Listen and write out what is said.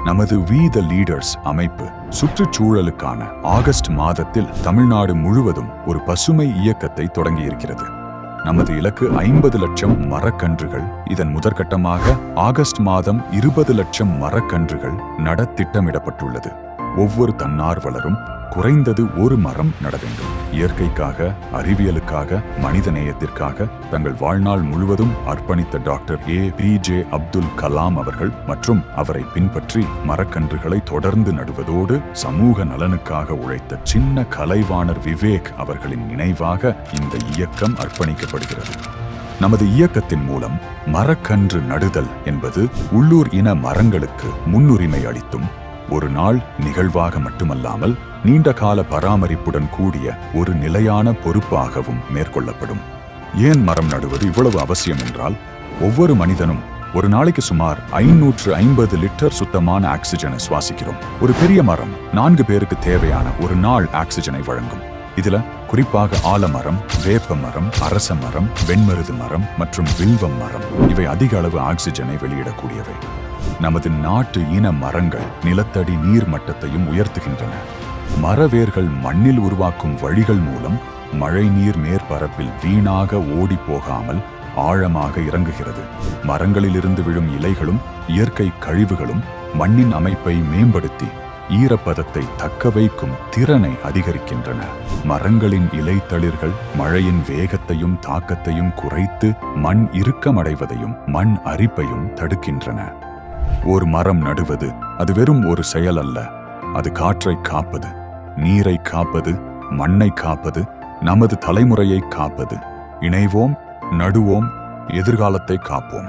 நமது we the leaders அமைப்பு சுற்றுச்சூழலுக்கான August மாதத்தில் தமிழ்நாடு முழுவதும் ஒரு பசுமை இயக்கத்தை தொடங்கியிருக்கிறது. நமது இலக்கு 50 லட்சம் மரக்கன்றுகள். இதன் முதற்கட்டமாக ஆகஸ்ட் மாதம் 20 லட்சம் மரக்கன்றுகள் நட திட்டமிடப்பட்டுள்ளது. ஒவ்வொரு தன்னார்வலரும் குறைந்தது ஒரு மரம் நட வேண்டும். இயற்கைக்காக, அறிவியலுக்காக, மனித நேயத்திற்காக தங்கள் வாழ்நாள் முழுவதும் அர்ப்பணித்த டாக்டர் APJ அப்துல் கலாம் அவர்கள் மற்றும் அவரை பின்பற்றி மரக்கன்றுகளை தொடர்ந்து நடுவதோடு சமூக நலனுக்காக உழைத்த சின்ன கலைவாணர் விவேக் அவர்களின் நினைவாக இந்த இயக்கம் அர்ப்பணிக்கப்படுகிறது. நமது இயக்கத்தின் மூலம் மரக்கன்று நடுதல் என்பது உள்ளூர் இன மரங்களுக்கு முன்னுரிமை அளித்தும் ஒரு நாள் நிகழ்வாக மட்டுமல்லாமல் நீண்ட கால பராமரிப்புடன் கூடிய ஒரு நிலையான பொறுப்பாகவும் மேற்கொள்ளப்படும். ஏன் மரம் நடுவது இவ்வளவு அவசியம் என்றால், ஒவ்வொரு மனிதனும் ஒரு நாளைக்கு சுமார் 550 லிட்டர் சுத்தமான ஆக்சிஜனை சுவாசிக்கிறோம். ஒரு பெரிய மரம் 4 பேருக்கு தேவையான ஒரு நாள் ஆக்சிஜனை வழங்கும். இதுல குறிப்பாக ஆலமரம், வேப்ப மரம், அரச மரம், வெண்மருது மரம் மற்றும் வில்வம் மரம் இவை அதிக அளவு ஆக்சிஜனை வெளியிடக்கூடியவை. நமது நாட்டு இன மரங்கள் நிலத்தடி நீர் மட்டத்தையும் உயர்த்துகின்றன. மரவேர்கள் மண்ணில் உருவாக்கும் வழிகள் மூலம் மழை நீர் மேற்பரப்பில் வீணாக ஓடி போகாமல் ஆழமாக இறங்குகிறது. மரங்களிலிருந்து விழும் இலைகளும் இயற்கை கழிவுகளும் மண்ணின் அமைப்பை மேம்படுத்தி ஈரப்பதத்தை தக்க வைக்கும் திறனை அதிகரிக்கின்றன. மரங்களின் இலைத்தளிர்கள் மழையின் வேகத்தையும் தாக்கத்தையும் குறைத்து மண் இறுக்கமடைவதையும் மண் அரிப்பையும் தடுக்கின்றன. ஒரு மரம் நடுவது அது வெறும் ஒரு செயல் அல்ல. அது காற்றை காப்பது, நீரை காப்பது, மண்ணை காப்பது, நமது தலைமுறையை காப்பது. இணைவோம், நடுவோம், எதிர்காலத்தை காப்போம்.